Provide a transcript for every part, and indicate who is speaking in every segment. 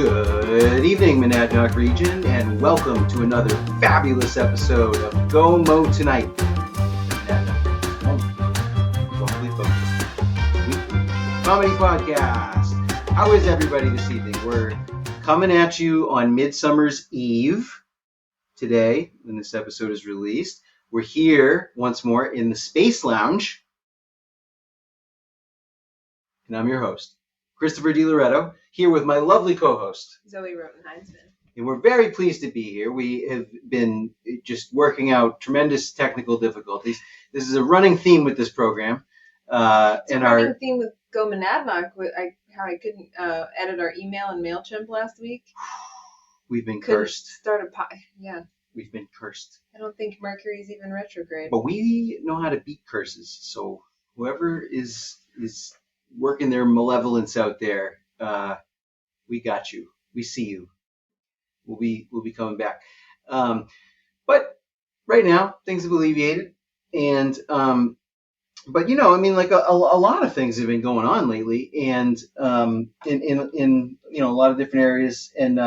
Speaker 1: Good evening, Monadnock region, and welcome to another fabulous episode of GoMo Tonight, comedy podcast. How is everybody this evening? We're coming at you on Midsummer's Eve today, when this episode is released. We're here once more in the Space Lounge, and I'm your host, Christopher DiLoretto, here with my lovely co-host,
Speaker 2: Zoe Roten-Heinzman.
Speaker 1: And we're very pleased to be here. We have been just working out tremendous technical difficulties. This is a running theme with this program.
Speaker 2: It's a running theme with GoMonadnock, how I couldn't edit our email in MailChimp last week.
Speaker 1: We've been cursed.
Speaker 2: Yeah.
Speaker 1: We've been cursed.
Speaker 2: I don't think Mercury's even retrograde.
Speaker 1: But we know how to beat curses. So whoever is working their malevolence out there, we got you. We see you. We'll be coming back. But right now things have alleviated, and but a lot of things have been going on lately, and in a lot of different areas, and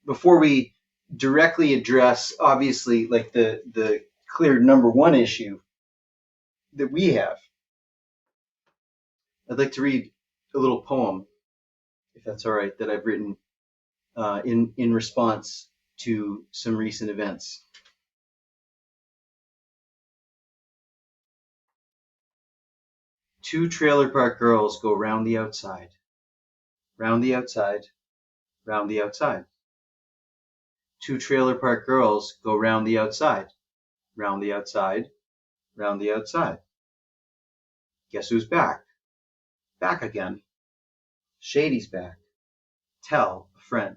Speaker 1: before we directly address, obviously, like the clear number one issue that we have, I'd like to read a little poem, if that's all right, that I've written in response to some recent events. Two trailer park girls go round the outside, round the outside, round the outside. Two trailer park girls go round the outside, round the outside, round the outside. Guess who's back? Back again. Shady's back. Tell a friend.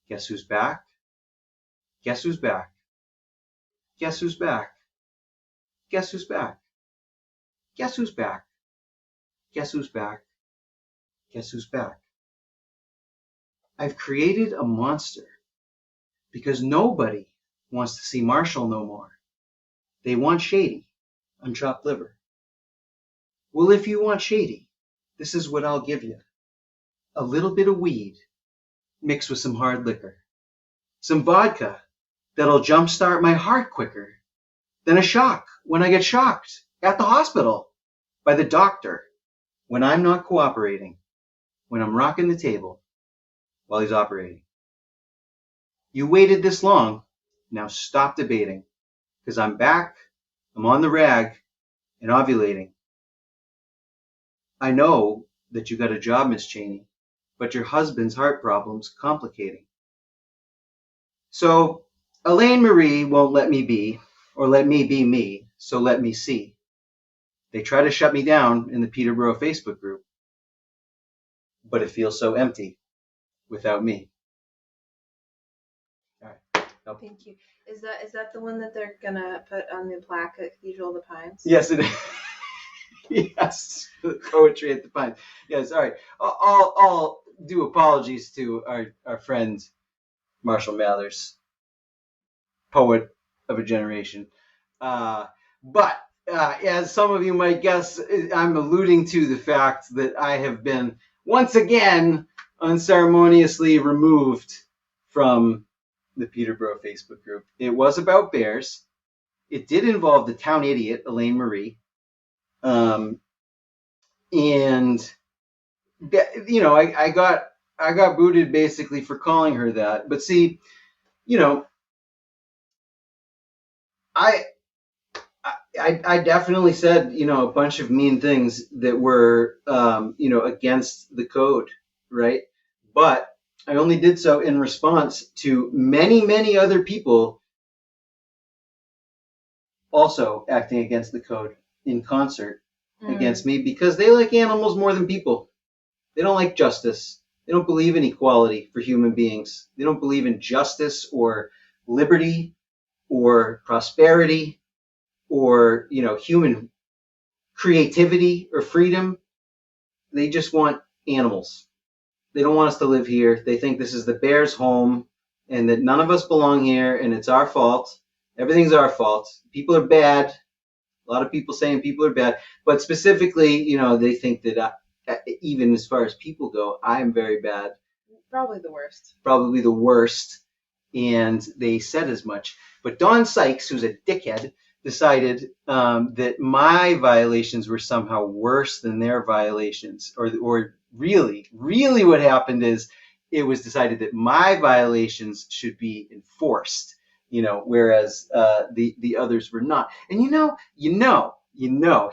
Speaker 1: Guess who's back? Guess who's back? Guess who's back? Guess who's back? Guess who's back? Guess who's back? Guess who's back? I've created a monster because nobody wants to see Marshall no more. They want Shady on chopped liver. Well, if you want Shady, this is what I'll give you. A little bit of weed mixed with some hard liquor. Some vodka that'll jumpstart my heart quicker than a shock when I get shocked at the hospital by the doctor when I'm not cooperating, when I'm rocking the table while he's operating. You waited this long, now stop debating, because I'm back, I'm on the rag, and ovulating. I know that you got a job, Miss Cheney, but your husband's heart problem's complicating. So Elaine Marie won't let me be, or let me be me, so let me see. They try to shut me down in the Peterborough Facebook group, but it feels so empty without me. All right. Nope.
Speaker 2: Thank you. Is that the one that they're gonna put on the plaque at Cathedral of the Pines?
Speaker 1: Yes, it is. Yes, poetry at the Pines. Yes, all right. I'll do apologies to our friend Marshall Mathers, poet of a generation. But as some of you might guess, I'm alluding to the fact that I have been once again unceremoniously removed from the Peterborough Facebook group. It was about bears. It did involve the town idiot, Elaine Marie. I got booted basically for calling her that. But see, I definitely said, a bunch of mean things that were, against the code, right? But I only did so in response to many, many other people also acting against the code in concert against me, because they like animals more than people. They don't like justice. They don't believe in equality for human beings. They don't believe in justice or liberty or prosperity or, human creativity or freedom. They just want animals. They don't want us to live here. They think this is the bears' home and that none of us belong here and it's our fault. Everything's our fault. People are bad. A lot of people saying people are bad, but specifically, they think that even as far as people go, I'm very bad.
Speaker 2: Probably the worst.
Speaker 1: Probably the worst. And they said as much. But Don Sykes, who's a dickhead, decided that my violations were somehow worse than their violations. Or really what happened is it was decided that my violations should be enforced, whereas the others were not. And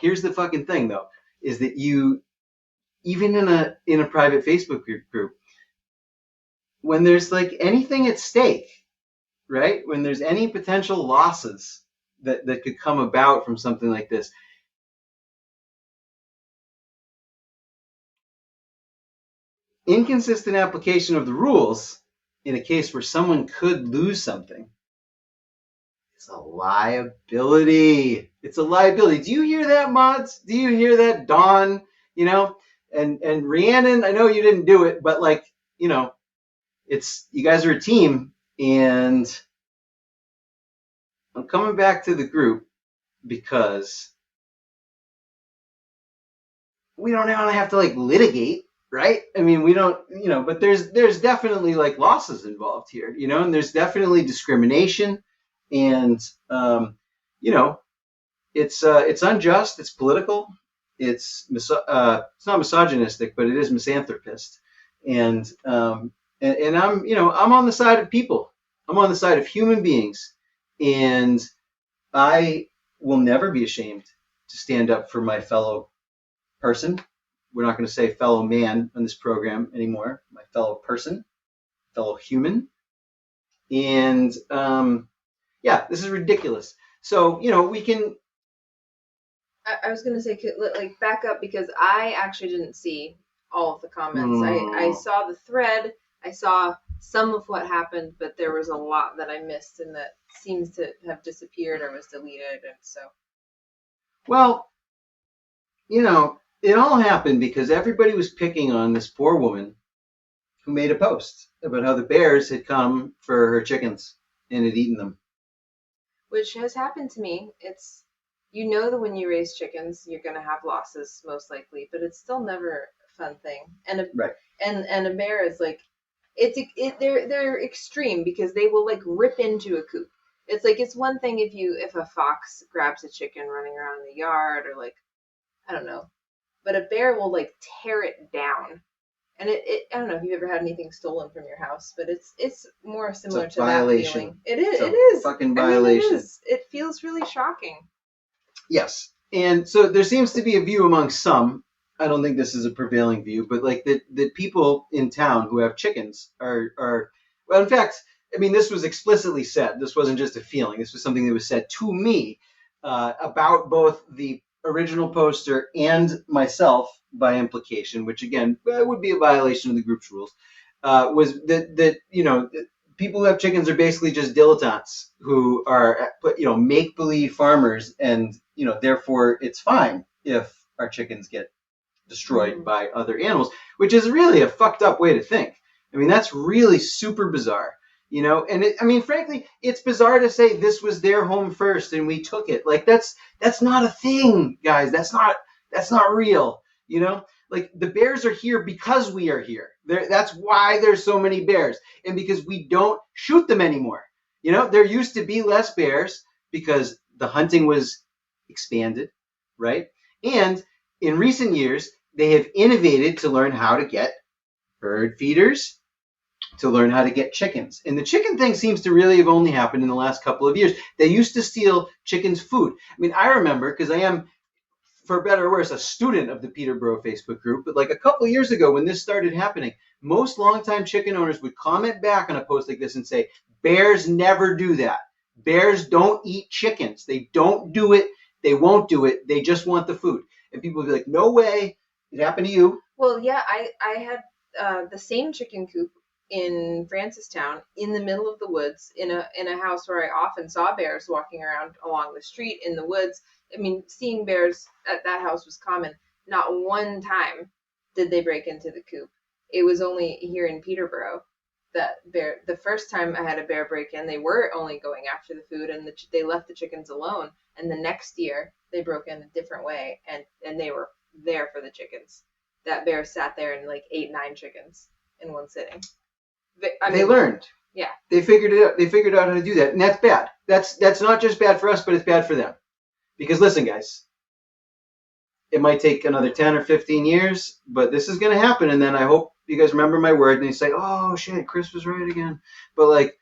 Speaker 1: here's the fucking thing though, is that even in a private Facebook group, when there's like anything at stake, right? When there's any potential losses that could come about from something like this, inconsistent application of the rules in a case where someone could lose something, it's a liability. It's a liability. Do you hear that, mods? Do you hear that, Dawn? And Rhiannon, I know you didn't do it, but it's, you guys are a team, and I'm coming back to the group because we don't have to litigate, right? I mean, we don't, but there's definitely losses involved here, and there's definitely discrimination, and it's unjust, it's political, it's not misogynistic, but it is misanthropist, and I'm I'm on the side of people. I'm on the side of human beings, and I will never be ashamed to stand up for my fellow person. We're not going to say fellow man on this program anymore. My fellow person, fellow human. And this is ridiculous. So, we can.
Speaker 2: I was going to say, back up, because I actually didn't see all of the comments. I saw the thread. I saw some of what happened, but there was a lot that I missed and that seems to have disappeared or was deleted. And so.
Speaker 1: Well, it all happened because everybody was picking on this poor woman who made a post about how the bears had come for her chickens and had eaten them.
Speaker 2: Which has happened to me. It's, that when you raise chickens, you're going to have losses most likely, but it's still never a fun thing. And a bear is they're extreme because they will rip into a coop. It's one thing if a fox grabs a chicken running around in the yard or I don't know, but a bear will tear it down. And I don't know if you've ever had anything stolen from your house, but it's more similar to violation. That feeling. It is. It is
Speaker 1: fucking violation.
Speaker 2: It is. It feels really shocking.
Speaker 1: Yes, and so there seems to be a view among some. I don't think this is a prevailing view, but that people in town who have chickens are well. In fact, I mean, this was explicitly said. This wasn't just a feeling. This was something that was said to me about both the original poster and myself by implication, which again would be a violation of the group's rules, was that people who have chickens are basically just dilettantes who are make-believe farmers, and therefore it's fine if our chickens get destroyed by other animals, which is really a fucked up way to think. I mean, that's really super bizarre. And frankly, it's bizarre to say this was their home first and we took it. That's not a thing, guys. That's not real. The bears are here because we are here. That's why there's so many bears, and because we don't shoot them anymore. There used to be less bears because the hunting was expanded, right? And in recent years, they have innovated to learn how to get bird feeders, to learn how to get chickens. And the chicken thing seems to really have only happened in the last couple of years. They used to steal chickens' food. I mean, I remember, because I am, for better or worse, a student of the Peterborough Facebook group, but a couple of years ago when this started happening, most longtime chicken owners would comment back on a post like this and say, bears never do that. Bears don't eat chickens. They don't do it. They won't do it. They just want the food. And people would be like, no way. It happened to you.
Speaker 2: Well, yeah, I had the same chicken coop in Francistown in the middle of the woods in a house where I often saw bears walking around along the street in the woods. I mean, seeing bears at that house was common. Not one time did they break into the coop. It was only here in Peterborough that the first time I had a bear break in, they were only going after the food, and they left the chickens alone. And the next year they broke in a different way, and they were there for the chickens. that bear sat there and like ate 9 chickens in one sitting.
Speaker 1: They learned.
Speaker 2: Yeah.
Speaker 1: They figured it out. They figured out how to do that, and that's bad. That's not just bad for us, but it's bad for them. Because listen, guys, it might take another 10 or 15 years, but this is going to happen. And then I hope you guys remember my word and you say, oh, shit, Chris was right again. But, like,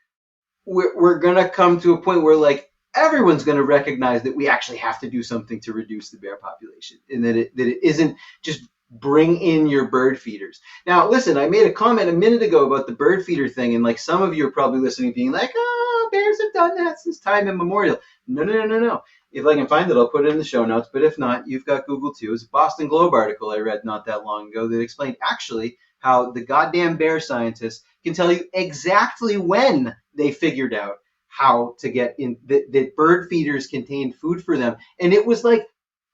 Speaker 1: we're going to come to a point where, like, everyone's going to recognize that we actually have to do something to reduce the bear population, and that it isn't just bring in your bird feeders. Now, listen, I made a comment a minute ago about the bird feeder thing, and, like, some of you are probably listening being like, oh, bears have done that since time immemorial. No. If I can find it, I'll put it in the show notes. But if not, you've got Google too. It's a Boston Globe article I read not that long ago that explained actually how the goddamn bear scientists can tell you exactly when they figured out how to get in that bird feeders contained food for them. And it was like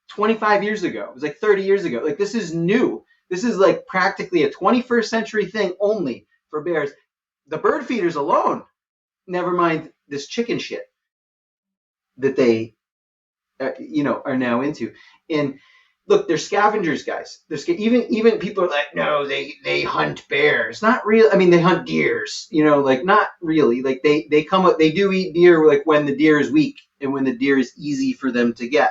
Speaker 1: 25 years ago. It was like 30 years ago. Like, this is new. This is like practically a 21st century thing only for bears. The bird feeders alone, never mind this chicken shit that they are now into. And look, they're scavengers, guys. Even people are like, no, they hunt bears. Not real. I mean, they hunt deers. Like, not really. Like, they come up. They do eat deer, like when the deer is weak and when the deer is easy for them to get.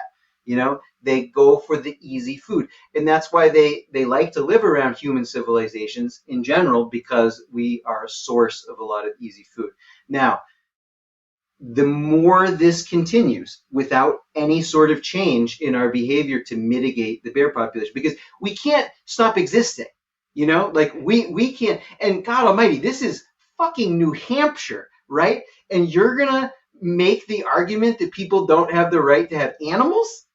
Speaker 1: They go for the easy food, and that's why they like to live around human civilizations in general, because we are a source of a lot of easy food. Now, the more this continues without any sort of change in our behavior to mitigate the bear population, because we can't stop existing, like we can't. And God Almighty, this is fucking New Hampshire, right? And you're gonna make the argument that people don't have the right to have animals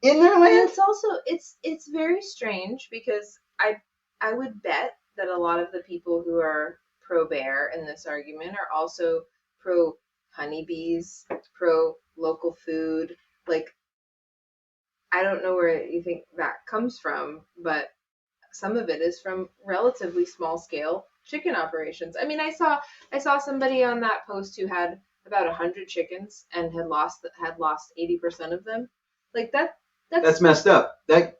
Speaker 1: in their land?
Speaker 2: And it's also it's very strange, because I would bet that a lot of the people who are pro bear in this argument are also pro honeybees, pro local food. Like, I don't know where you think that comes from, but some of it is from relatively small scale chicken operations. I mean, I saw somebody on that post who had about 100 chickens and had lost 80% of them. Like, that's
Speaker 1: messed up. That's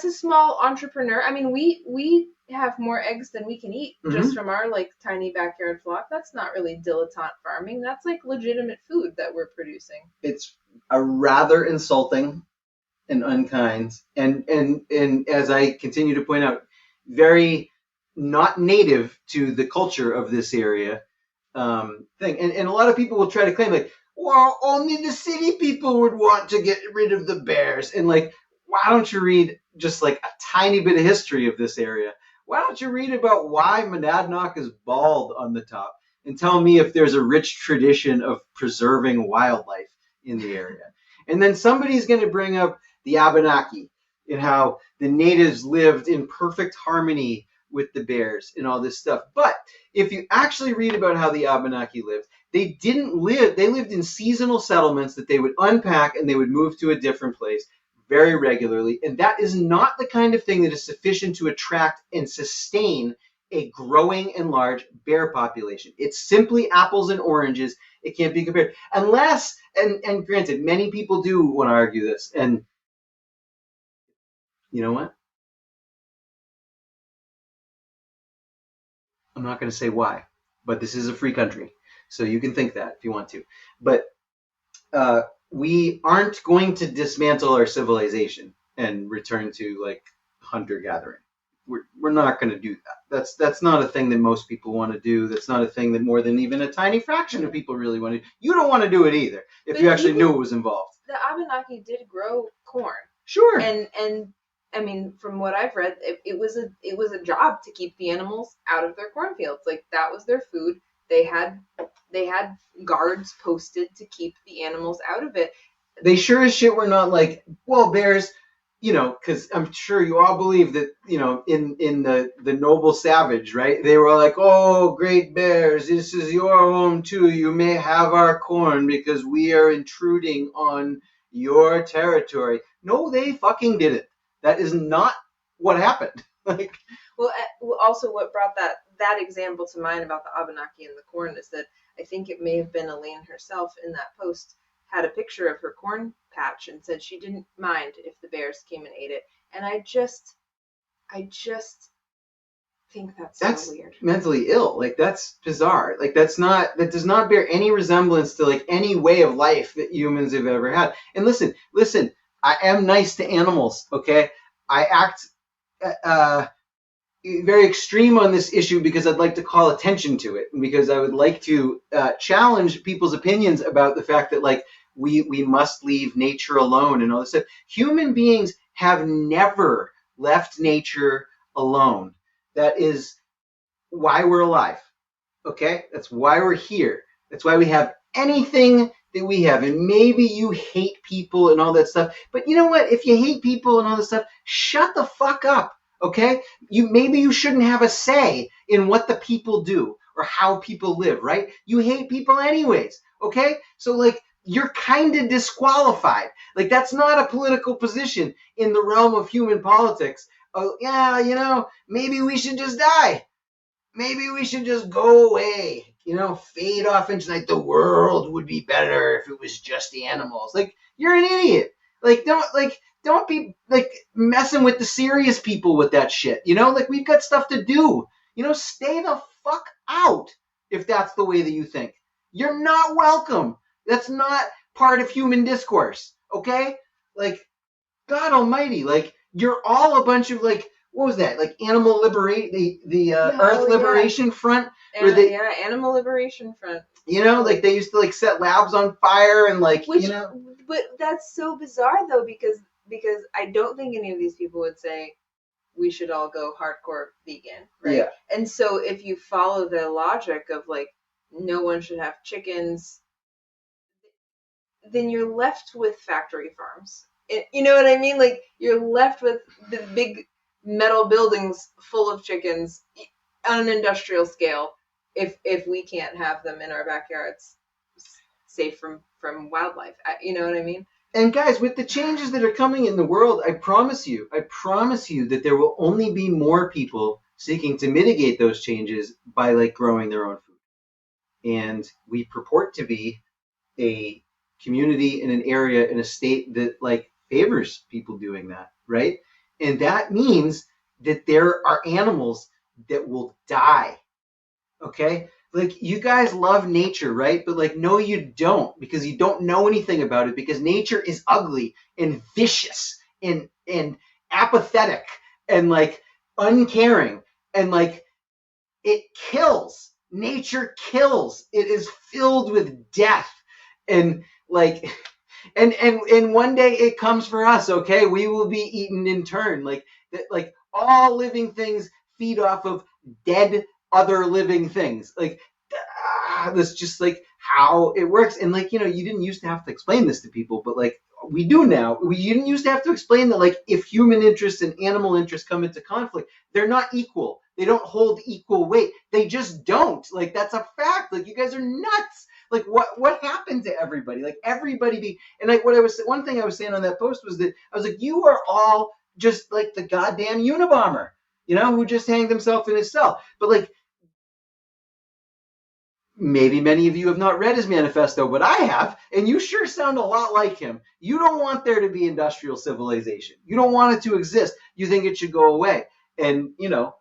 Speaker 2: a small entrepreneur. I mean, we have more eggs than we can eat just from our like tiny backyard flock. That's not really dilettante farming. That's like legitimate food that we're producing.
Speaker 1: It's a rather insulting and unkind, and as I continue to point out, very not native to the culture of this area thing. And a lot of people will try to claim, like, well, only the city people would want to get rid of the bears. And, like, why don't you read just like a tiny bit of history of this area? Why don't you read about why Monadnock is bald on the top and tell me if there's a rich tradition of preserving wildlife in the area? And then somebody's going to bring up the Abenaki and how the natives lived in perfect harmony with the bears and all this stuff. But if you actually read about how the Abenaki lived, they lived in seasonal settlements that they would unpack and they would move to a different place very regularly. And that is not the kind of thing that is sufficient to attract and sustain a growing and large bear population. It's simply apples and oranges. It can't be compared. Unless, and granted, many people do want to argue this. And you know what? I'm not going to say why, but this is a free country. So you can think that if you want to. But we aren't going to dismantle our civilization and return to, like, hunter-gathering. We're not going to do that. That's not a thing that most people want to do. That's not a thing that more than even a tiny fraction of people really want to do. You don't want to do it either if you actually knew it was involved.
Speaker 2: The Abenaki did grow corn.
Speaker 1: Sure.
Speaker 2: And I mean, from what I've read, it was a job to keep the animals out of their cornfields. Like, that was their food. They had guards posted to keep the animals out of it.
Speaker 1: They sure as shit were not like, well, bears, because I'm sure you all believe that, in the noble savage, right? They were like, oh, great bears, this is your home too. You may have our corn because we are intruding on your territory. No, they fucking didn't. That is not what happened. Like,
Speaker 2: well, also what brought that example to mind about the Abenaki and the corn is that I think it may have been Elaine herself in that post had a picture of her corn patch and said she didn't mind if the bears came and ate it. And I just I just think that's so weird.
Speaker 1: Mentally ill. Like, that's bizarre. Like, that does not bear any resemblance to like any way of life that humans have ever had. And listen, I am nice to animals, okay? I act very extreme on this issue because I'd like to call attention to it, and because I would like to challenge people's opinions about the fact that like we must leave nature alone and all this stuff. Human beings have never left nature alone. That is why we're alive. Okay? That's why we're here. That's why we have anything that we have. And maybe you hate people and all that stuff. But you know what? If you hate people and all this stuff, shut the fuck up. Okay? Maybe you shouldn't have a say in what the people do or how people live, right? You hate people anyways. Okay? So like, you're kind of disqualified. Like, that's not a political position in the realm of human politics. Oh, yeah, you know, maybe we should just die. Maybe we should just go away, you know, fade off into like the world would be better if it was just the animals. Like, you're an idiot. Like, don't be like messing with the serious people with that shit. You know, like, we've got stuff to do. You know, stay the fuck out if that's the way that you think. You're not welcome. That's not part of human discourse. Okay? Like, God almighty, like, you're all a bunch of like, what was that? Like Animal Liberate, the Earth Liberation Front,
Speaker 2: Animal Liberation Front.
Speaker 1: You know, like they used to like set labs on fire and like, you know.
Speaker 2: But that's so bizarre though, because I don't think any of these people would say we should all go hardcore vegan, right?
Speaker 1: Yeah.
Speaker 2: And so if you follow the logic of like no one should have chickens, then you're left with factory farms. You know what I mean? Like, you're left with the big metal buildings full of chickens on an industrial scale if we can't have them in our backyards safe from wildlife. You know what I mean?
Speaker 1: And guys, with the changes that are coming in the world, I promise you that there will only be more people seeking to mitigate those changes by like growing their own food. And we purport to be a community in an area in a state that like favors people doing that, right? And that means that there are animals that will die. Okay? Like, you guys love nature, right? But like, no, you don't, because you don't know anything about it, because nature is ugly and vicious and apathetic and like uncaring, and like, it kills. Nature kills. It is filled with death. And like, and one day it comes for us, okay? We will be eaten in turn. Like all living things feed off of dead other living things. Like, that's just like how it works. And like, you know, you didn't used to have to explain this to people, but like, we do now. You didn't used to have to explain that like, if human interests and animal interests come into conflict, they're not equal. They don't hold equal weight. They just don't. Like, that's a fact. Like, you guys are nuts. Like, what happened to everybody? Like, everybody and like, one thing I was saying on that post was that I was like, you are all just like the goddamn Unabomber, you know, who just hanged himself in his cell. But like, maybe many of you have not read his manifesto, but I have, and you sure sound a lot like him. You don't want there to be industrial civilization. You don't want it to exist. You think it should go away. And, you know,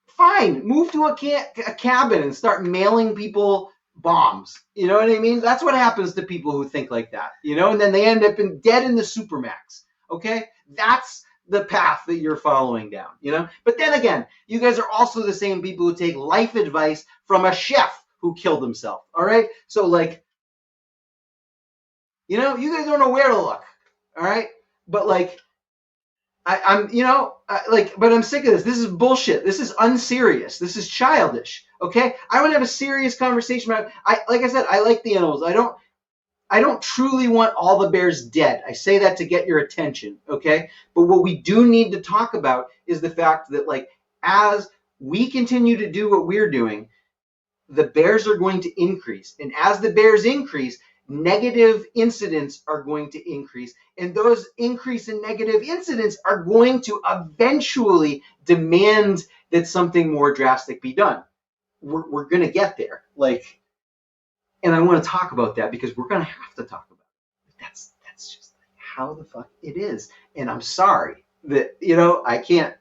Speaker 1: fine, move to a cabin and start mailing people bombs. You know what I mean? That's what happens to people who think like that, you know, and then they end up dead in the supermax. Okay? That's the path that you're following down, you know? But then again, you guys are also the same people who take life advice from a chef who killed himself. All right? So like, you know, you guys don't know where to look. All right? But like, I'm, you know, but I'm sick of this. This is bullshit. This is unserious. This is childish. Okay? I want to have a serious conversation about, like I said, I like the animals. I don't truly want all the bears dead. I say that to get your attention. Okay? But what we do need to talk about is the fact that like, as we continue to do what we're doing, the bears are going to increase. And as the bears increase, negative incidents are going to increase. And those increase in negative incidents are going to eventually demand that something more drastic be done. We're going to get there. Like, and I want to talk about that because we're going to have to talk about it. That's just how the fuck it is. And I'm sorry that, you know, I can't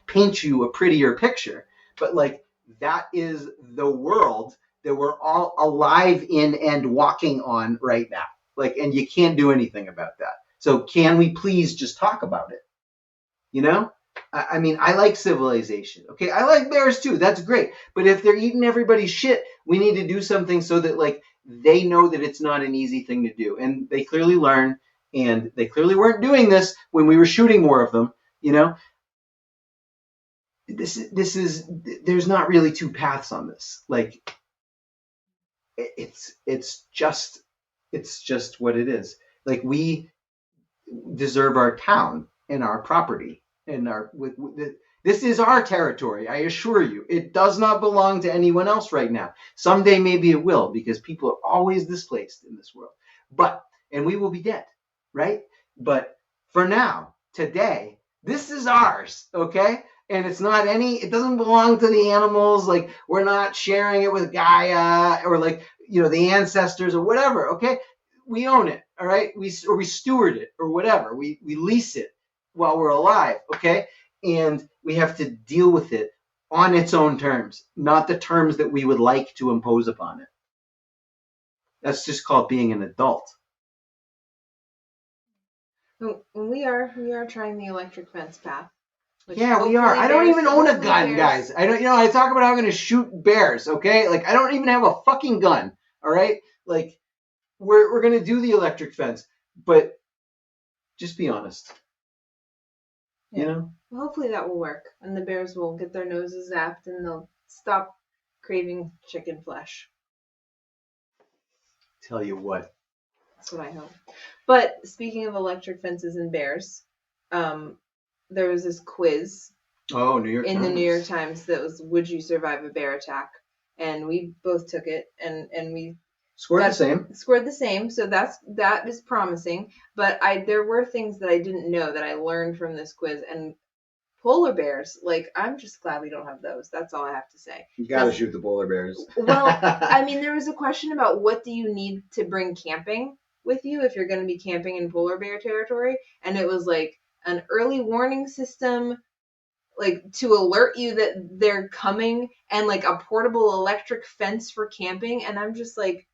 Speaker 1: paint you a prettier picture, but like that is the world that we're all alive in and walking on right now. Like, and you can't do anything about that. So can we please just talk about it? You know? I mean, I like civilization. Okay, I like bears too. That's great. But if they're eating everybody's shit, we need to do something so that like they know that it's not an easy thing to do. And they clearly learn, and they clearly weren't doing this when we were shooting more of them, you know? This is there's not really two paths on this. Like it's just what it is. Like we deserve our town and our property and this is our territory. I assure you, it does not belong to anyone else right now. Someday maybe it will, because people are always displaced in this world. And we will be dead, right? But for now, today, this is ours, okay? And it doesn't belong to the animals. Like, we're not sharing it with Gaia or like, the ancestors or whatever, okay? We own it, all right? We steward it or whatever. We lease it while we're alive, okay? And we have to deal with it on its own terms, not the terms that we would like to impose upon it. That's just called being an adult.
Speaker 2: We are trying the electric fence path.
Speaker 1: Yeah, we are. I don't even own a gun, guys. I don't. I talk about how I'm going to shoot bears. Okay, like I don't even have a fucking gun. All right, like we're going to do the electric fence, but just be honest.
Speaker 2: Yeah. Well, hopefully that will work, and the bears will get their noses zapped, and they'll stop craving chicken flesh.
Speaker 1: Tell you what.
Speaker 2: That's what I hope. But speaking of electric fences and bears, there was this quiz.
Speaker 1: Oh, New York Times.
Speaker 2: In the New York Times that was, would you survive a bear attack? And we both took it, and we
Speaker 1: scored the same.
Speaker 2: So that is promising. But there were things that I didn't know that I learned from this quiz. And polar bears, like, I'm just glad we don't have those. That's all I have to say.
Speaker 1: You gotta shoot the polar bears.
Speaker 2: Well, I mean, there was a question about what do you need to bring camping with you if you're going to be camping in polar bear territory, and it was like an early warning system, like to alert you that they're coming, and like a portable electric fence for camping. And I'm just like,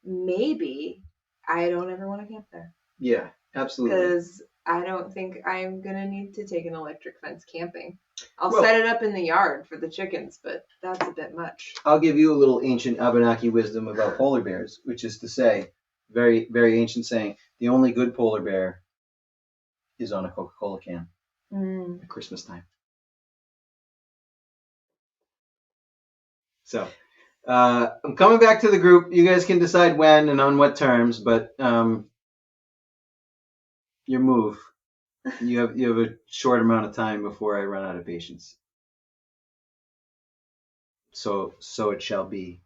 Speaker 2: maybe I don't ever want to camp there.
Speaker 1: Yeah, absolutely.
Speaker 2: Because I don't think I'm going to need to take an electric fence camping. I'll set it up in the yard for the chickens, but that's a bit much.
Speaker 1: I'll give you a little ancient Abenaki wisdom about polar bears, which is to say, very, very ancient saying, the only good polar bear is on a Coca-Cola can at Christmas time. So, I'm coming back to the group. You guys can decide when and on what terms, but your move. You have a short amount of time before I run out of patience. So it shall be.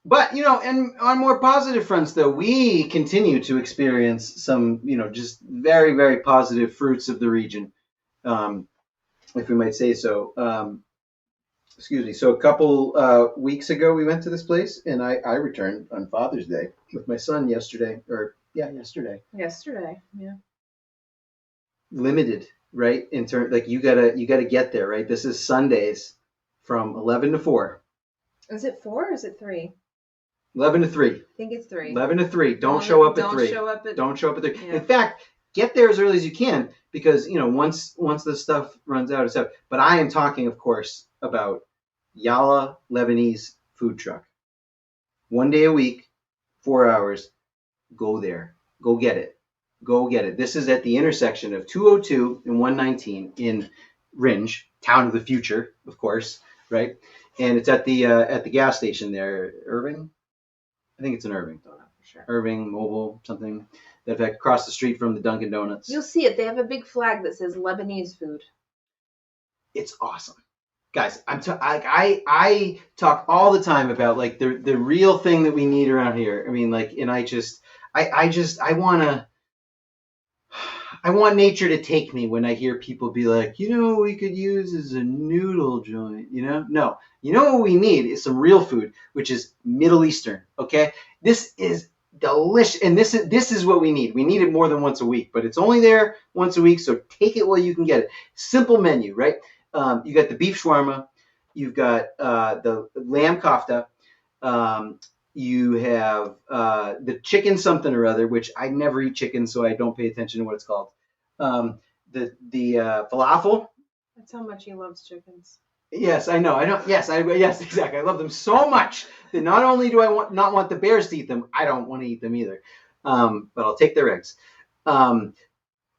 Speaker 1: But, and on more positive fronts, though, we continue to experience some, just very, very positive fruits of the region, if we might say so. Excuse me. So a couple weeks ago, we went to this place, and I returned on Father's Day with my son yesterday. Yesterday.
Speaker 2: Yesterday, yeah.
Speaker 1: Limited, right? In turn, like you gotta get there, right? This is Sundays from 11 to 4.
Speaker 2: Is it 4 or is it 3?
Speaker 1: 11 to 3.
Speaker 2: I think it's 3.
Speaker 1: 11 to 3. Don't show up at 3. Don't show up at 3. Yeah. In fact, get there as early as you can, because once the stuff runs out, it's out. But I am talking, of course, about Yalla Lebanese food truck. 1 day a week, 4 hours. Go there. Go get it. Go get it. This is at the intersection of 202 and 119 in Ringe, town of the future, of course, right? And it's at the gas station there, Irving. I think it's in Irving. Don't know for sure. Irving, Mobile, something. In fact, across the street from the Dunkin' Donuts.
Speaker 2: You'll see it. They have a big flag that says Lebanese food.
Speaker 1: It's awesome, guys. I talk all the time about like the real thing that we need around here. I mean, like, and I want nature to take me when I hear people be like, what we could use is a noodle joint, No. You know what we need is some real food, which is Middle Eastern, okay? This is delicious. And this is what we need. We need it more than once a week, but it's only there once a week, so take it while you can get it. Simple menu, right? You got the beef shawarma, you've got the lamb kofta, you have the chicken something or other, which I never eat chicken, so I don't pay attention to what it's called. The falafel.
Speaker 2: That's how much he loves chickens.
Speaker 1: Yes, I know. Yes, exactly. I love them so much that not only do I not want the bears to eat them, I don't want to eat them either. But I'll take their eggs. But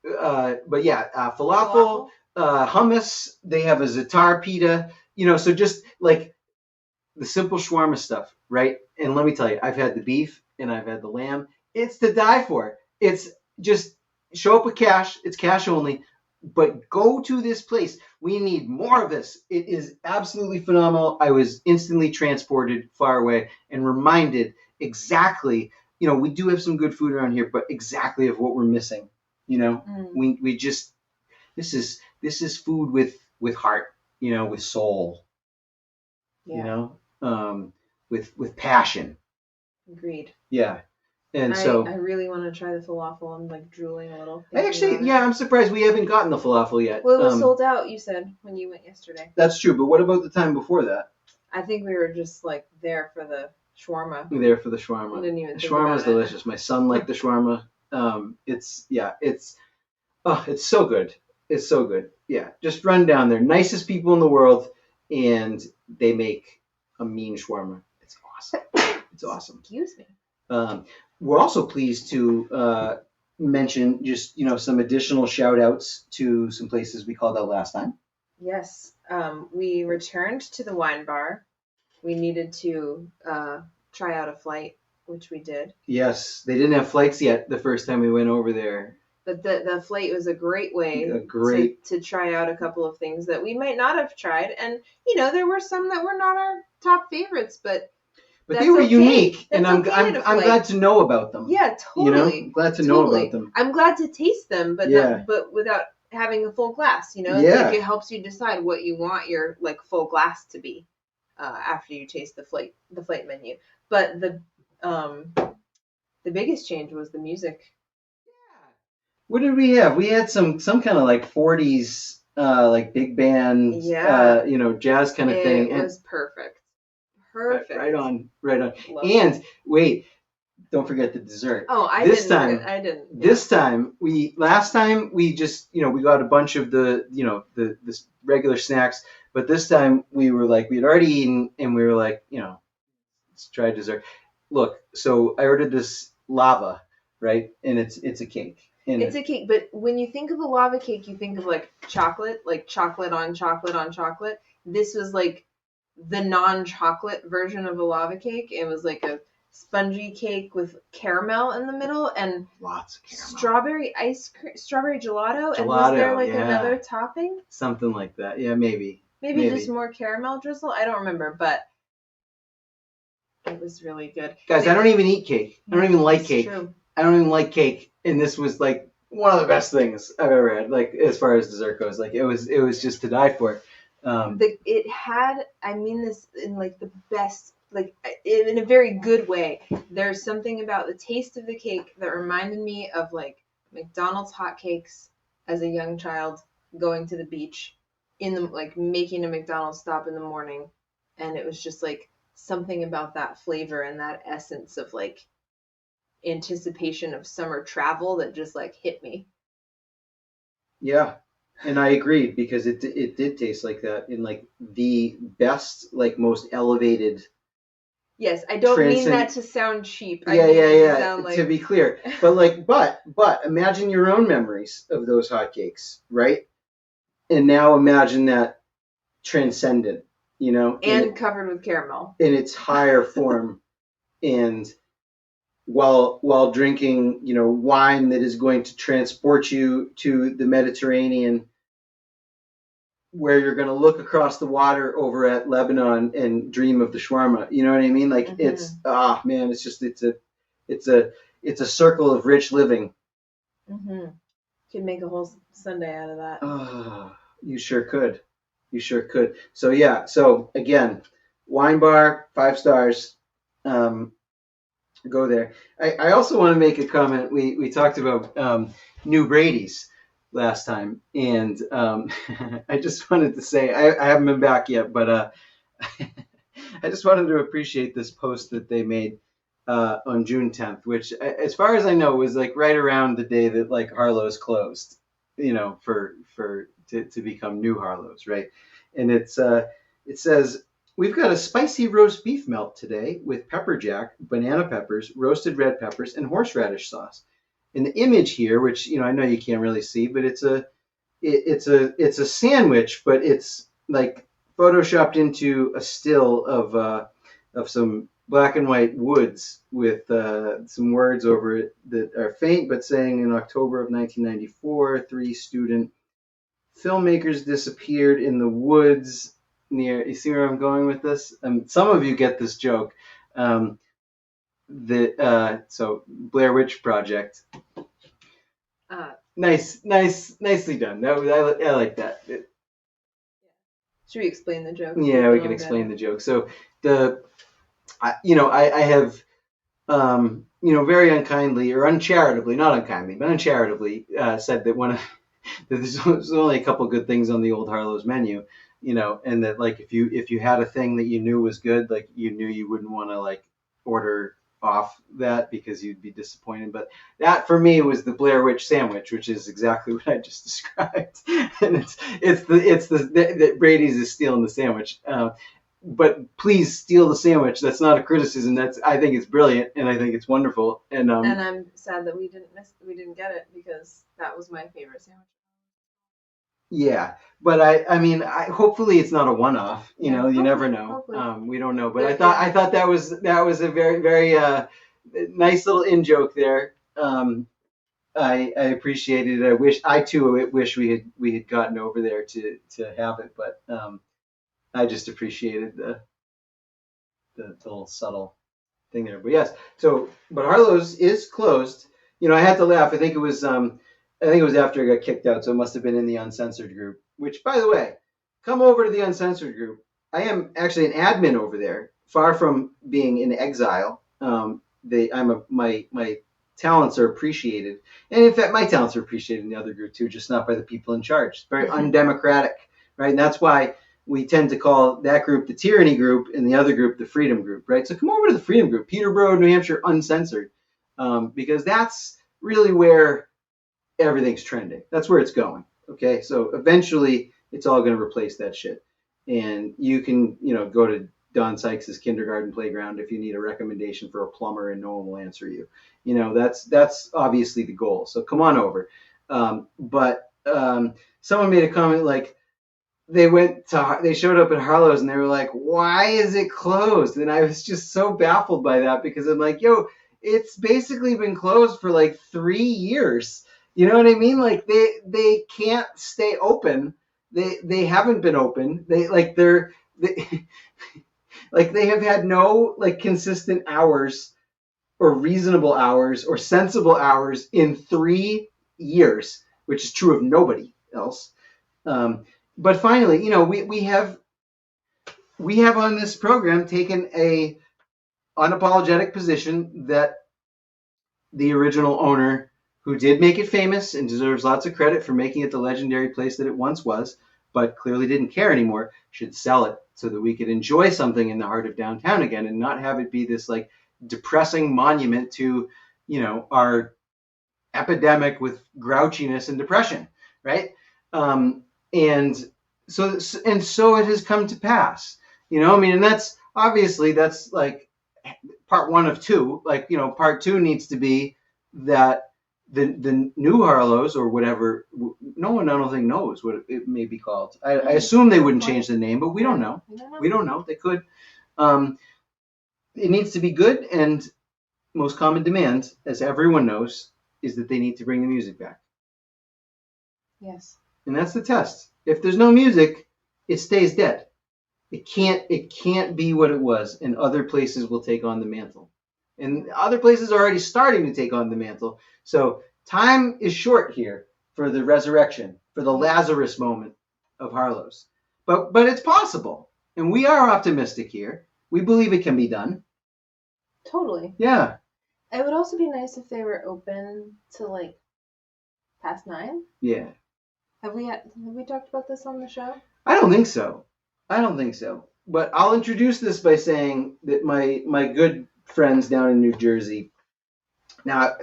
Speaker 1: yeah, falafel, hummus. They have a za'atar pita. So just like the simple shawarma stuff, right? And let me tell you, I've had the beef and I've had the lamb. It's to die for. It's just show up with cash. It's cash only. But go to this place. We need more of this. It is absolutely phenomenal. I was instantly transported far away and reminded exactly, we do have some good food around here, but exactly of what we're missing. We just, this is food with heart, with soul, with passion.
Speaker 2: Agreed.
Speaker 1: Yeah. And
Speaker 2: I really want to try the falafel. I'm like drooling a little.
Speaker 1: I'm surprised we haven't gotten the falafel yet.
Speaker 2: Well, it was sold out, you said, when you went yesterday.
Speaker 1: That's true, but what about the time before that?
Speaker 2: I think we were just like there for the shawarma.
Speaker 1: There for the shawarma.
Speaker 2: I didn't even think
Speaker 1: Shawarma's delicious. My son liked the shawarma. It's so good. It's so good. Yeah, just run down there. Nicest people in the world, and they make a mean shawarma. It's awesome. It's awesome.
Speaker 2: Excuse me.
Speaker 1: We're also pleased to mention just, some additional shout outs to some places we called out last time.
Speaker 2: Yes. We returned to the wine bar. We needed to try out a flight, which we did.
Speaker 1: Yes. They didn't have flights yet the first time we went over there.
Speaker 2: But the flight was a great way to try out a couple of things that we might not have tried. And, there were some that were not our top favorites, but
Speaker 1: they were unique, and I'm glad to know about them.
Speaker 2: Yeah, totally.
Speaker 1: I'm glad to know about them.
Speaker 2: I'm glad to taste them, but but without having a full glass. It's like it helps you decide what you want your full glass to be after you taste the flight menu. But the biggest change was the music.
Speaker 1: Yeah. What did we have? We had some kind of 40s big band, jazz kind of thing.
Speaker 2: It was perfect. Perfect.
Speaker 1: Right on. And wait, don't forget the dessert.
Speaker 2: Oh, I didn't.
Speaker 1: This time, last time we just, we got a bunch of the regular snacks, but this time we were we had already eaten, and we were let's try dessert. Look, so I ordered this lava, right? And it's a cake.
Speaker 2: It's a cake, but when you think of a lava cake, you think of chocolate, chocolate on chocolate on chocolate. This was the non-chocolate version of a lava cake. It was a spongy cake with caramel in the middle and
Speaker 1: lots of caramel.
Speaker 2: Strawberry ice cream, strawberry gelato, and was there another topping?
Speaker 1: Something like that. Yeah, maybe
Speaker 2: just more caramel drizzle. I don't remember, but it was really good.
Speaker 1: Guys, I don't even eat cake. I don't even like cake.
Speaker 2: True.
Speaker 1: I don't even like cake, and this was one of the best things I've ever had. As far as dessert goes, it was just to die for.
Speaker 2: It had, I mean this in the best, in a very good way. There's something about the taste of the cake that reminded me of McDonald's hotcakes as a young child going to the beach in the making a McDonald's stop in the morning, and it was just something about that flavor and that essence of anticipation of summer travel that just hit me.
Speaker 1: Yeah. And I agree, because it did taste like that in the best, most elevated.
Speaker 2: Yes, I don't mean that to sound cheap.
Speaker 1: To be clear, but imagine your own memories of those hotcakes, right? And now imagine that transcendent,
Speaker 2: and covered with caramel
Speaker 1: in its higher form, and while drinking, wine that is going to transport you to the Mediterranean, where you're going to look across the water over at Lebanon and dream of the shawarma. You know what I mean? It's it's just it's a circle of rich living.
Speaker 2: Mm-hmm. Could make a whole Sunday out of that.
Speaker 1: You sure could. So yeah. So again, wine bar, 5 stars. go there. I also want to make a comment. We talked about new Brady's last time, and I just wanted to say I haven't been back yet, but I just wanted to appreciate this post that they made on June 10th, which, as far as I know, was like right around the day that like Harlow's closed, to become new Harlow's, right? And it says, we've got a spicy roast beef melt today with pepper jack, banana peppers, roasted red peppers, and horseradish sauce. And the image here, which I know you can't really see, but it's a sandwich, but it's like photoshopped into a still of some black and white woods with some words over it that are faint but saying, in October of 1994, 3 student filmmakers disappeared in the woods near. You see where I'm going with this? Some of you get this joke. So Blair Witch Project. Nicely done. I like that.
Speaker 2: Should we explain the joke?
Speaker 1: Yeah, we can explain the joke. So I have, very unkindly or uncharitably, not unkindly, but uncharitably, said that that there's only a couple good things on the old Harlow's menu, and that like if you had a thing that you knew was good, like you knew you wouldn't want to like order off that because you'd be disappointed. But that for me was the Blair Witch sandwich, which is exactly what I just described. And it's the Brady's is stealing the sandwich. But please steal the sandwich. That's not a criticism. I think it's brilliant and I think it's wonderful. And
Speaker 2: I'm sad that we didn't get it because that was my favorite sandwich.
Speaker 1: Yeah, but I mean, hopefully it's not a one-off. You never know. We don't know. But I thought that was a very very nice little in joke there. I appreciated it. I too wish we had gotten over there to have it, but I just appreciated the little subtle thing there. But yes, but Harlow's is closed. I had to laugh. I think it was after I got kicked out, so it must have been in the uncensored group. Which, by the way, come over to the uncensored group. I am actually an admin over there, far from being in exile. My talents are appreciated, and in fact, my talents are appreciated in the other group too, just not by the people in charge. It's very undemocratic, right? And that's why we tend to call that group the tyranny group and the other group the freedom group, right? So come over to the freedom group, Peterborough, New Hampshire, uncensored, because that's really where everything's trending. That's where it's going. Okay, so eventually it's all going to replace that shit, and you can go to Don Sykes's kindergarten playground if you need a recommendation for a plumber, and no one will answer you. That's obviously the goal. So come on over. But someone made a comment like they showed up at Harlow's and they were like, "Why is it closed?" And I was just so baffled by that because I'm like, "Yo, it's basically been closed for like 3 years." You know what I mean? Like they can't stay open. They haven't been open. They have had no like consistent hours or reasonable hours or sensible hours in 3 years, which is true of nobody else. But finally, we have on this program taken a unapologetic position that the original owner, who did make it famous and deserves lots of credit for making it the legendary place that it once was, but clearly didn't care anymore, should sell it so that we could enjoy something in the heart of downtown again and not have it be this like depressing monument to, our epidemic with grouchiness and depression, right? And so it has come to pass, and that's obviously like part 1 of 2. Like, part 2 needs to be that the new Harlow's or whatever, no one I don't think knows what it may be called. I assume they wouldn't change the name, but we don't know. We don't know. They could. It needs to be good, and most common demand, as everyone knows, is that they need to bring the music back.
Speaker 2: Yes.
Speaker 1: And that's the test. If there's no music, it stays dead. It can't be what it was, and other places will take on the mantle. And other places are already starting to take on the mantle. So time is short here for the resurrection, for the Lazarus moment of Harlow's. But it's possible. And we are optimistic here. We believe it can be done.
Speaker 2: Totally.
Speaker 1: Yeah.
Speaker 2: It would also be nice if they were open to like past 9.
Speaker 1: Yeah.
Speaker 2: Have we talked about this on the show?
Speaker 1: I don't think so. But I'll introduce this by saying that my good friends down in New Jersey. Now,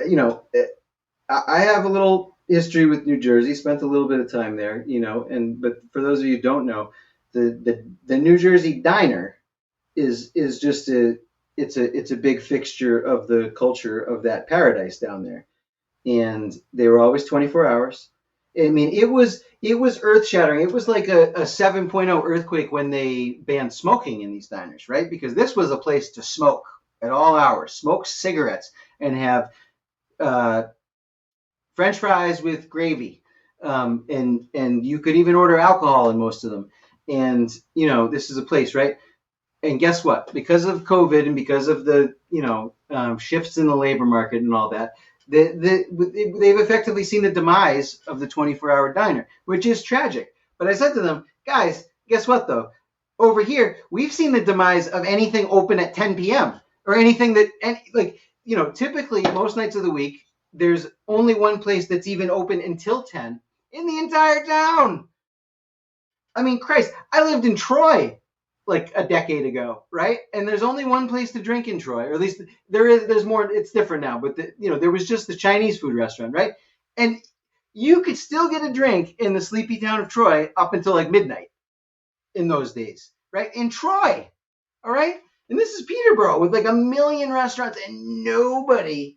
Speaker 1: I have a little history with New Jersey. Spent a little bit of time there, but for those of you who don't know, the New Jersey diner is just it's a big fixture of the culture of that paradise down there. And they were always 24 hours. I mean, it was earth shattering. It was like a 7.0 earthquake when they banned smoking in these diners, right? Because this was a place to smoke at all hours, smoke cigarettes, and have French fries with gravy, and you could even order alcohol in most of them. And this is a place, right? And guess what? Because of COVID and because of the shifts in the labor market and all that, they've effectively seen the demise of the 24-hour diner, which is tragic. But I said to them, guys, guess what though? Over here, we've seen the demise of anything open at 10 p.m. or anything that, typically most nights of the week, there's only one place that's even open until 10 in the entire town. I mean, Christ, I lived in Troy like a decade ago, right? And there's only one place to drink in Troy, or at least there's more. It's different now, but there was just the Chinese food restaurant, right? And you could still get a drink in the sleepy town of Troy up until like midnight in those days, right? In Troy, all right? And this is Peterborough with like a million restaurants, and nobody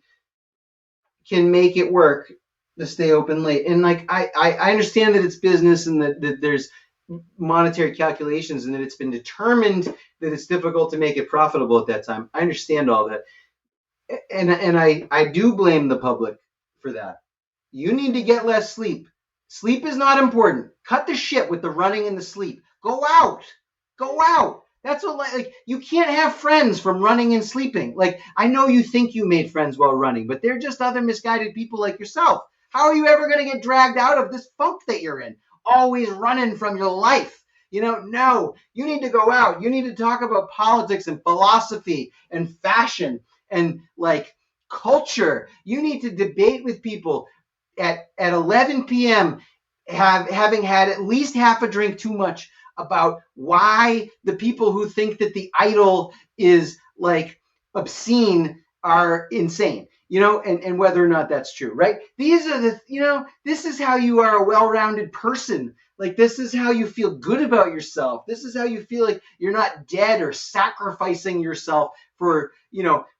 Speaker 1: can make it work to stay open late. And like I understand that it's business and that there's monetary calculations and that it's been determined that it's difficult to make it profitable at that time. I understand all that. And I do blame the public for that. You need to get less sleep. Sleep is not important. Cut the shit with the running and the sleep. Go out. Go out. That's what, like, you can't have friends from running and sleeping. Like, I know you think you made friends while running, but they're just other misguided people like yourself. How are you ever going to get dragged out of this funk that you're in? Always running from your life. No, you need to go out. You need to talk about politics and philosophy and fashion and like culture. You need to debate with people at 11 p.m. having had at least half a drink too much about why the people who think that the idol is like obscene are insane. And whether or not that's true, right? These are this is how you are a well-rounded person. Like, this is how you feel good about yourself. This is how you feel like you're not dead or sacrificing yourself for,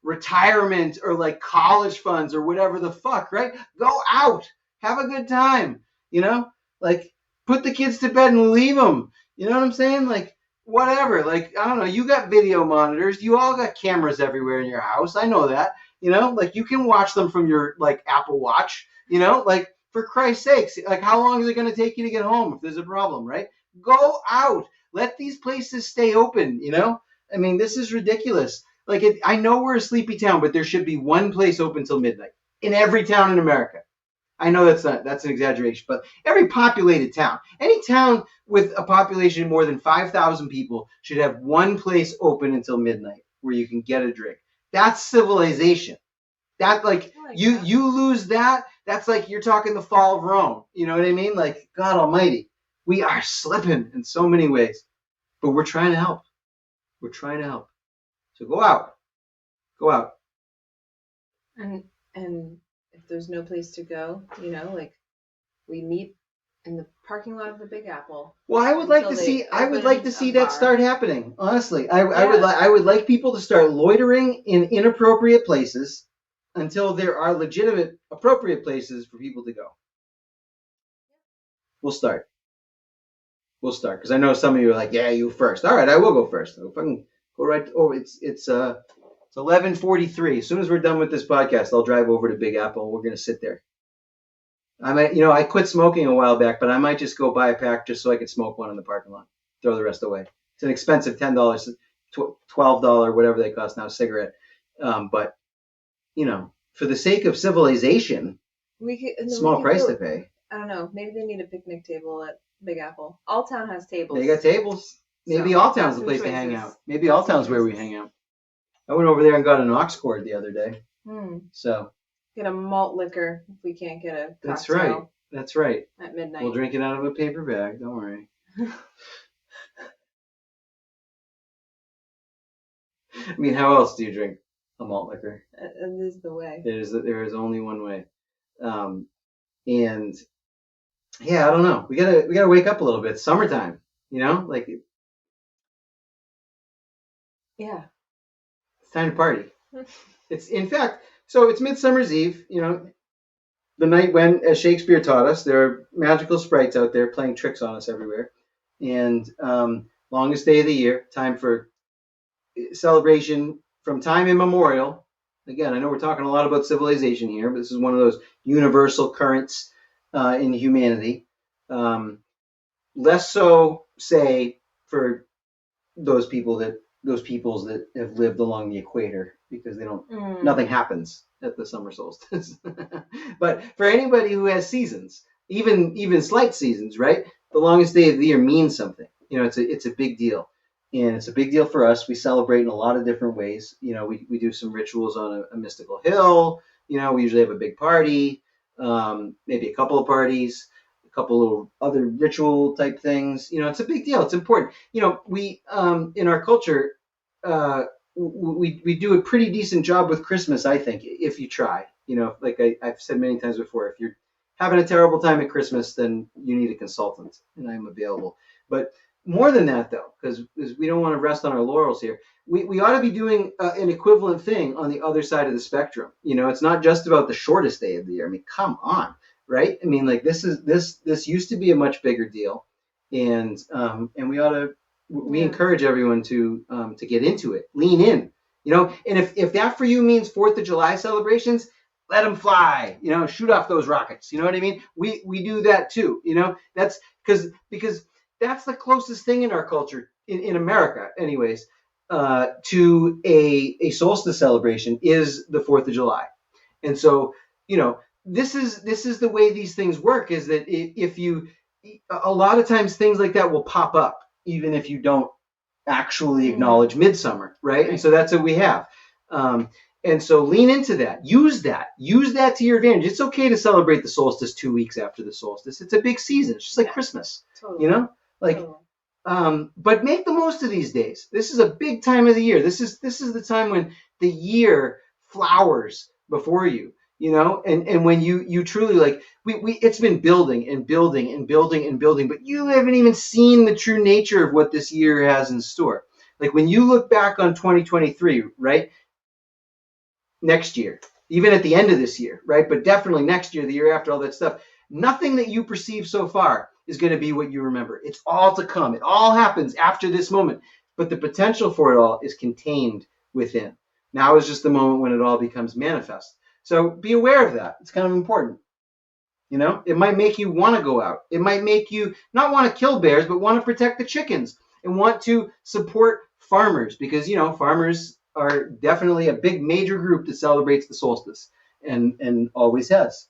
Speaker 1: retirement or like college funds or whatever the fuck, right? Go out, have a good time, like put the kids to bed and leave them. You know what I'm saying? Like, whatever. Like, I don't know. You got video monitors. You all got cameras everywhere in your house. I know that. Like, you can watch them from your like Apple Watch, like, for Christ's sakes, like, how long is it going to take you to get home if there's a problem, right? Go out. Let these places stay open, I mean, this is ridiculous. Like, I know we're a sleepy town, but there should be one place open till midnight in every town in America. I know that's an exaggeration, but every populated town, any town with a population of more than 5,000 people should have one place open until midnight where you can get a drink. That's civilization. That like you lose that. That's like you're talking the fall of Rome. You know what I mean? Like, God Almighty, we are slipping in so many ways, but we're trying to help. We're trying to help. So go out. Go out.
Speaker 2: And if there's no place to go, like, we meet in the parking lot of the Big Apple.
Speaker 1: Well, I would like to see that start happening. Honestly, I would like people to start loitering in inappropriate places until there are legitimate appropriate places for people to go. We'll start because I know some of you are like, yeah, you first. All right, I will go first. If I can go right over, it's 11:43. As soon as we're done with this podcast, I'll drive over to Big Apple. We're gonna sit there. I might, I quit smoking a while back, but I might just go buy a pack just so I could smoke one in the parking lot. Throw the rest away. It's an expensive $10, $12, whatever they cost now, cigarette. But for the sake of civilization, small price to pay.
Speaker 2: I don't know. Maybe they need a picnic table at Big Apple. All town has tables.
Speaker 1: They got tables. Maybe All Town's the place to hang out. Maybe All Town's where we hang out. I went over there and got an aux cord the other day. So
Speaker 2: get a malt liquor if we can't get a cocktail.
Speaker 1: That's right. That's right.
Speaker 2: At midnight.
Speaker 1: We'll drink it out of a paper bag. Don't worry. I mean, how else do you drink a malt liquor?
Speaker 2: It is the way.
Speaker 1: There is only one way. And yeah, I don't know. We gotta wake up a little bit. It's summertime, like.
Speaker 2: Yeah.
Speaker 1: It's time to party. It's in fact, so it's Midsummer's Eve. The night when, as Shakespeare taught us, there are magical sprites out there playing tricks on us everywhere. And longest day of the year, time for celebration from time immemorial. Again, I know we're talking a lot about civilization here, but this is one of those universal currents in humanity. Less so, say, for those peoples that have lived along the equator, because nothing happens at the summer solstice. But for anybody who has seasons, even slight seasons, right? The longest day of the year means something. It's a big deal. And it's a big deal for us. We celebrate in a lot of different ways. We do some rituals on a mystical hill. We usually have a big party, maybe a couple of parties, a couple little other ritual type things. It's a big deal. It's important. We in our culture, we do a pretty decent job with Christmas, I think, if you try. Like I've said many times before, if you're having a terrible time at Christmas, then you need a consultant, and I'm available. But more than that, though, because we don't want to rest on our laurels here, we ought to be doing an equivalent thing on the other side of the spectrum. It's not just about the shortest day of the year. I mean, come on, right? I mean, like this used to be a much bigger deal, and we ought to. We encourage everyone to get into it, lean in, and if that for you means 4th of July celebrations, let them fly, shoot off those rockets. You know what I mean? We do that too. That's because that's the closest thing in our culture, in America anyways, to a solstice celebration is the 4th of July. And so, this is the way these things work, is that if you, a lot of times things like that will pop up, even if you don't actually acknowledge midsummer, right? And so that's what we have. And so lean into that. Use that to your advantage. It's okay to celebrate the solstice 2 weeks after the solstice. It's a big season. It's just like Christmas,
Speaker 2: totally.
Speaker 1: But make the most of these days. This is a big time of the year. This is the time when the year flowers before you. And when you truly it's been building and building and building and building, but you haven't even seen the true nature of what this year has in store. Like when you look back on 2023, right? Next year, even at the end of this year, right? But definitely next year, the year after, all that stuff, nothing that you perceive so far is going to be what you remember. It's all to come. It all happens after this moment, but the potential for it all is contained within. Now is just the moment when it all becomes manifest. So be aware of that. It's kind of important. It might make you want to go out. It might make you not want to kill bears, but want to protect the chickens and want to support farmers, because, farmers are definitely a big major group that celebrates the solstice and always has.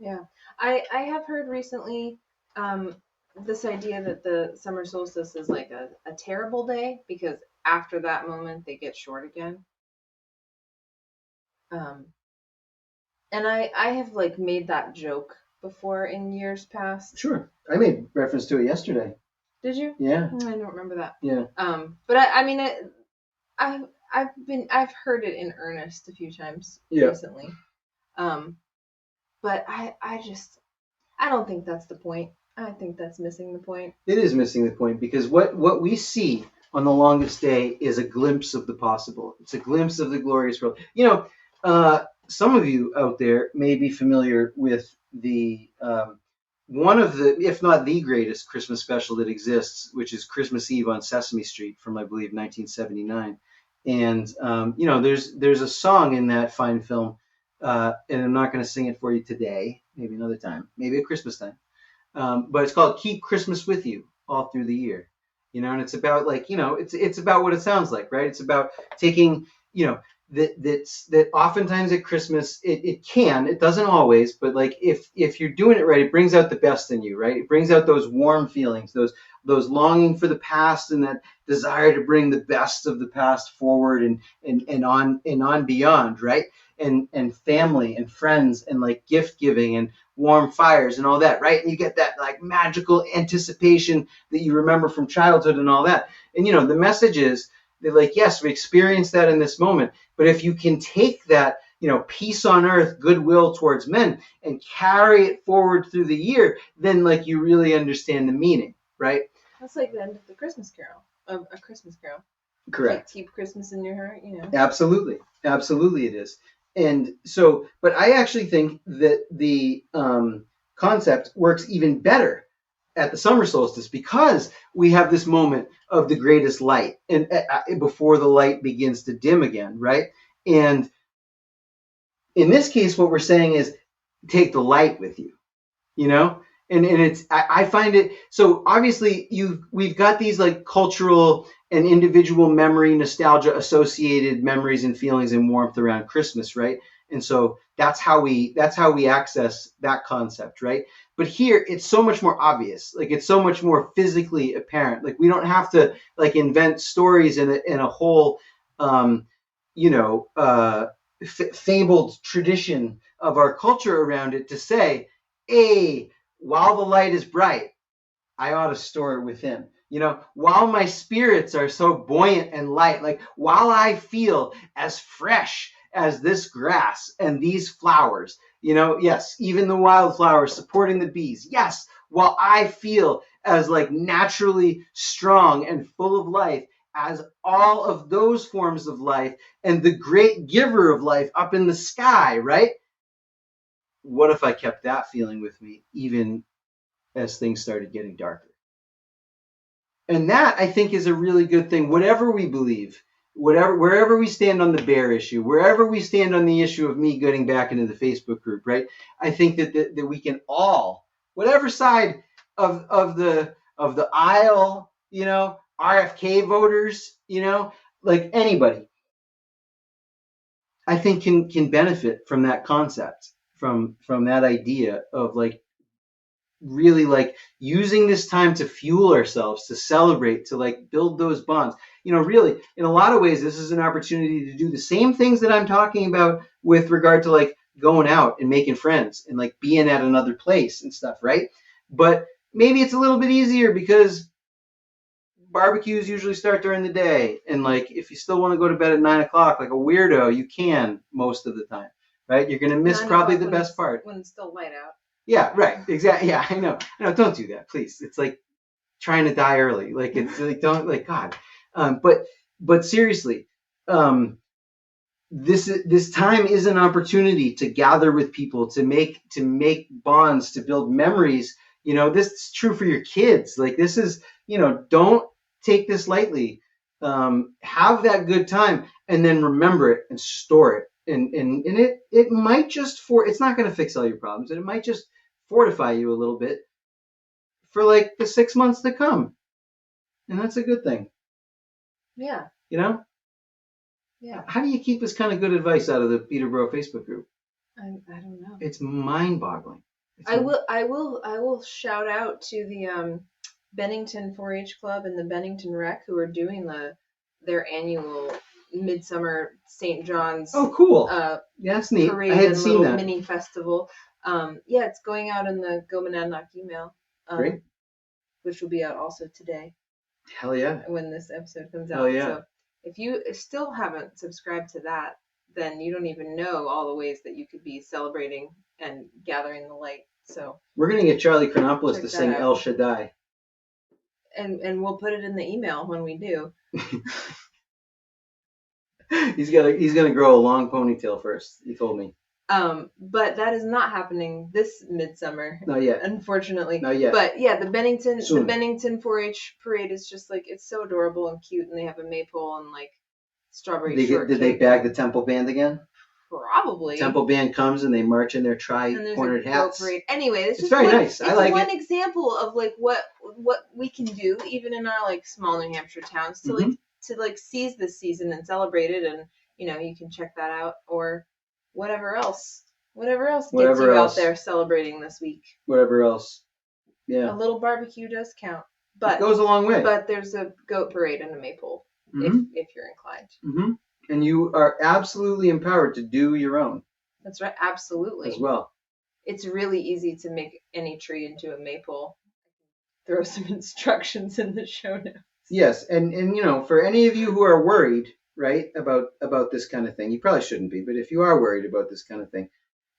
Speaker 2: Yeah. I have heard recently this idea that the summer solstice is like a terrible day, because after that moment they get short again. And I have made that joke before in years past.
Speaker 1: Sure. I made reference to it yesterday.
Speaker 2: Did you?
Speaker 1: Yeah.
Speaker 2: I don't remember that.
Speaker 1: Yeah.
Speaker 2: But I've heard it in earnest a few times recently. But I don't think that's the point. I think that's missing the point.
Speaker 1: It is missing the point, because what we see on the longest day is a glimpse of the possible. It's a glimpse of the glorious world. Some of you out there may be familiar with the one of the, if not the greatest Christmas special that exists, which is Christmas Eve on Sesame Street from, I believe, 1979. And there's a song in that fine film, and I'm not going to sing it for you today. Maybe another time. Maybe at Christmas time. But it's called "Keep Christmas with You All Through the Year." And it's about it's about what it sounds like, right? It's about taking that oftentimes at Christmas it doesn't always, but if you're doing it right, it brings out the best in you, right? It brings out those warm feelings, those those longing for the past and that desire to bring the best of the past forward and on beyond, right? And family and friends and like gift giving and warm fires and all that, right? And you get that like magical anticipation that you remember from childhood and all that. And the message is that, like, yes, we experience that in this moment, but if you can take that, peace on earth, goodwill towards men, and carry it forward through the year, then like you really understand the meaning, right?
Speaker 2: That's like the end of the Christmas Carol, of A Christmas Carol.
Speaker 1: Correct.
Speaker 2: Like, keep Christmas in your heart,
Speaker 1: Absolutely it is. And so, but I actually think that the concept works even better at the summer solstice, because we have this moment of the greatest light and before the light begins to dim again, right? And in this case, what we're saying is take the light with you, and it's, I find it, so obviously we've got these like cultural and individual memory, nostalgia associated memories and feelings and warmth around Christmas, right? And so that's how we access that concept, right? But here it's so much more obvious, like it's so much more physically apparent. Like we don't have to like invent stories in a whole fabled tradition of our culture around it to say, hey, while the light is bright, I ought to store it within. While my spirits are so buoyant and light, like while I feel as fresh as this grass and these flowers, yes, even the wildflowers supporting the bees, yes, while I feel as like naturally strong and full of life as all of those forms of life and the great giver of life up in the sky, right? What if I kept that feeling with me even as things started getting darker? And that, I think, is a really good thing. Whatever we believe, wherever we stand on the bear issue, wherever we stand on the issue of me getting back into the Facebook group, right? I think that we can all, whatever side of the aisle, RFK voters, like anybody, I think can benefit from that concept, from that idea of like really like using this time to fuel ourselves, to celebrate, to like build those bonds. Really, in a lot of ways, this is an opportunity to do the same things that I'm talking about with regard to like going out and making friends and like being at another place and stuff, right? But maybe it's a little bit easier because barbecues usually start during the day, and like if you still want to go to bed at 9 o'clock like a weirdo, you can most of the time, right? You're gonna miss probably the best part
Speaker 2: when it's still light out.
Speaker 1: Yeah, right. Exactly. Yeah, I know. Don't do that, please. It's like trying to die early. Like it's like don't like God. But seriously, this time is an opportunity to gather with people, to make bonds, to build memories. This is true for your kids. Like this is, don't take this lightly. Have that good time and then remember it and store it. And it might just it's not going to fix all your problems, and it might just fortify you a little bit for like the 6 months to come, and that's a good thing.
Speaker 2: Yeah.
Speaker 1: Yeah. How do you keep this kind of good advice out of the Peterborough Facebook group?
Speaker 2: I don't know.
Speaker 1: It's mind-boggling.
Speaker 2: I will shout out to the Bennington 4-H Club and the Bennington Rec, who are doing their annual Midsummer St. John's.
Speaker 1: Oh, cool! That's neat.
Speaker 2: Parade,
Speaker 1: I hadn't seen that
Speaker 2: mini festival. It's going out in the GoMonadnock email.
Speaker 1: Great.
Speaker 2: Which will be out also today.
Speaker 1: Hell yeah!
Speaker 2: When this episode comes out.
Speaker 1: Hell yeah!
Speaker 2: So if you still haven't subscribed to that, then you don't even know all the ways that you could be celebrating and gathering the light. So
Speaker 1: we're gonna get Charlie Chronopoulos to sing El Shaddai.
Speaker 2: And we'll put it in the email when we do.
Speaker 1: He's gonna grow a long ponytail first. He told me.
Speaker 2: But that is not happening this midsummer.
Speaker 1: Not yet.
Speaker 2: Unfortunately.
Speaker 1: Not yet.
Speaker 2: But yeah, the Bennington
Speaker 1: Soon.
Speaker 2: 4-H parade is just like, it's so adorable and cute, and they have a maypole and like strawberry shortcake.
Speaker 1: Did they bag the Temple Band again?
Speaker 2: Probably.
Speaker 1: Temple Band comes and they march in their tri-cornered hats.
Speaker 2: Parade. Anyway, it's
Speaker 1: very nice. I like it.
Speaker 2: It's one example of like what we can do even in our like small New Hampshire towns to like seize this season and celebrate it, and you can check that out, or whatever else gets you out there celebrating this week.
Speaker 1: Whatever else. Yeah.
Speaker 2: A little barbecue does count.
Speaker 1: It goes a long way.
Speaker 2: But there's a goat parade and a maypole if you're inclined.
Speaker 1: Mm-hmm. And you are absolutely empowered to do your own.
Speaker 2: That's right, absolutely.
Speaker 1: As well.
Speaker 2: It's really easy to make any tree into a maypole. Throw some instructions in the show notes.
Speaker 1: Yes, and you know, for any of you who are worried, right, about this kind of thing, you probably shouldn't be, but if you are worried about this kind of thing,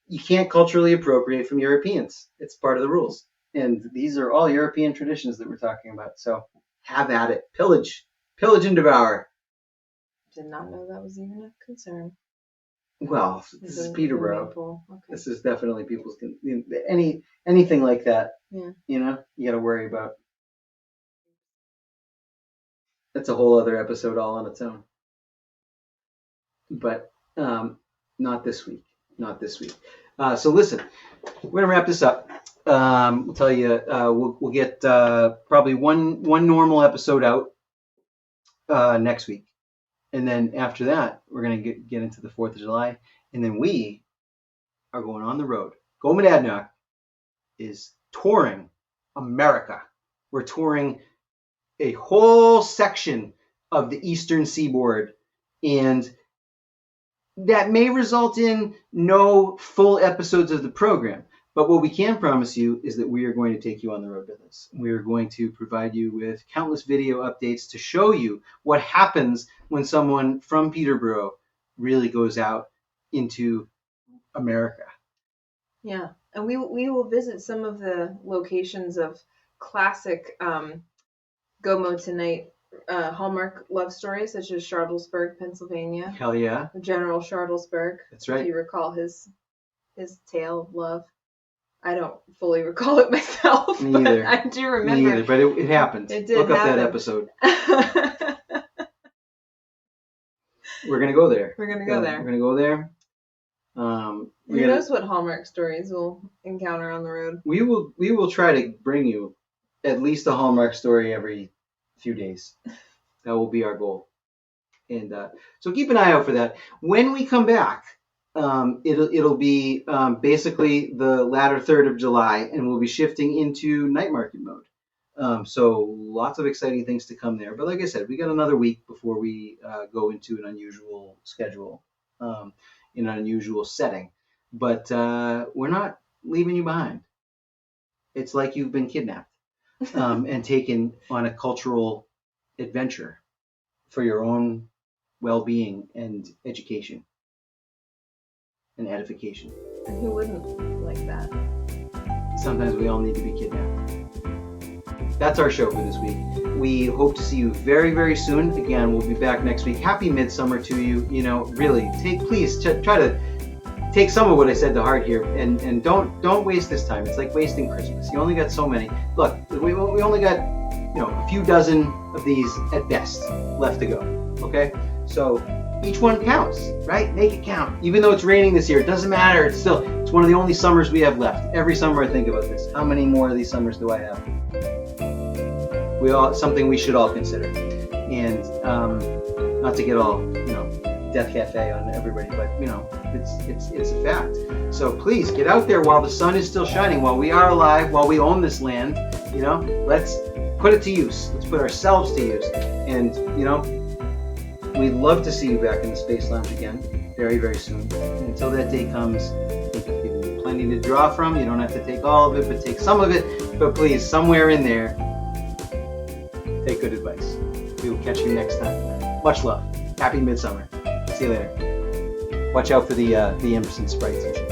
Speaker 1: you can't culturally appropriate from Europeans. It's part of the rules. And these are all European traditions that we're talking about. So have at it. Pillage and devour.
Speaker 2: Did not know that was even a concern.
Speaker 1: Well, this is Peterborough.
Speaker 2: Okay.
Speaker 1: This is definitely people's anything like that.
Speaker 2: Yeah.
Speaker 1: You know, you got to worry about. That's a whole other episode all on its own. But not this week. Not this week. So listen, we're gonna wrap this up. We'll tell you. We'll get probably one normal episode out next week. And then after that, we're going to get into the 4th of July. And then we are going on the road. GoMonadnock is touring America. We're touring a whole section of the eastern seaboard. And that may result in no full episodes of the program. But what we can promise you is that we are going to take you on the road with us. We are going to provide you with countless video updates to show you what happens when someone from Peterborough really goes out into America.
Speaker 2: Yeah, and we will visit some of the locations of classic GoMo Tonight Hallmark love stories, such as Charlottesburg, Pennsylvania.
Speaker 1: Hell yeah.
Speaker 2: General Charlottesburg.
Speaker 1: That's right.
Speaker 2: If you recall his tale of love. I don't fully recall it myself.
Speaker 1: Me either.
Speaker 2: I do remember.
Speaker 1: Me either, but it happened.
Speaker 2: It did
Speaker 1: Look up
Speaker 2: happen.
Speaker 1: that episode. We're going to go there.
Speaker 2: We're going to go there.
Speaker 1: We're going to go there.
Speaker 2: Who knows what Hallmark stories we'll encounter on the road?
Speaker 1: We will try to bring you at least a Hallmark story every few days. That will be our goal. And so keep an eye out for that. When we come back, it'll be basically the latter third of July, and we'll be shifting into night market mode. So lots of exciting things to come there. But like I said, we got another week before we go into an unusual schedule, in an unusual setting. But we're not leaving you behind. It's like you've been kidnapped and taken on a cultural adventure for your own well-being and education. And edification.
Speaker 2: And who wouldn't like that?
Speaker 1: Sometimes we all need to be kidnapped. That's our show for this week. We hope to see you very, very soon. Again, we'll be back next week. Happy Midsummer to you. You know, really, please try to take some of what I said to heart here, and don't waste this time. It's like wasting Christmas. You only got so many. Look, we only got a few dozen of these at best left to go. Okay, so. Each one counts, right? Make it count. Even though it's raining this year, it doesn't matter. It's one of the only summers we have left. Every summer I think about this. How many more of these summers do I have? Something we should all consider. And not to get all, Death Cafe on everybody, but it's a fact. So please get out there while the sun is still shining, while we are alive, while we own this land. Let's put it to use. Let's put ourselves to use. And we'd love to see you back in the Space Lounge again very, very soon. And until that day comes, I think I've given you plenty to draw from. You don't have to take all of it, but take some of it. But please, somewhere in there, take good advice. We will catch you next time. Much love. Happy Midsummer. See you later. Watch out for the imps and sprites and shit.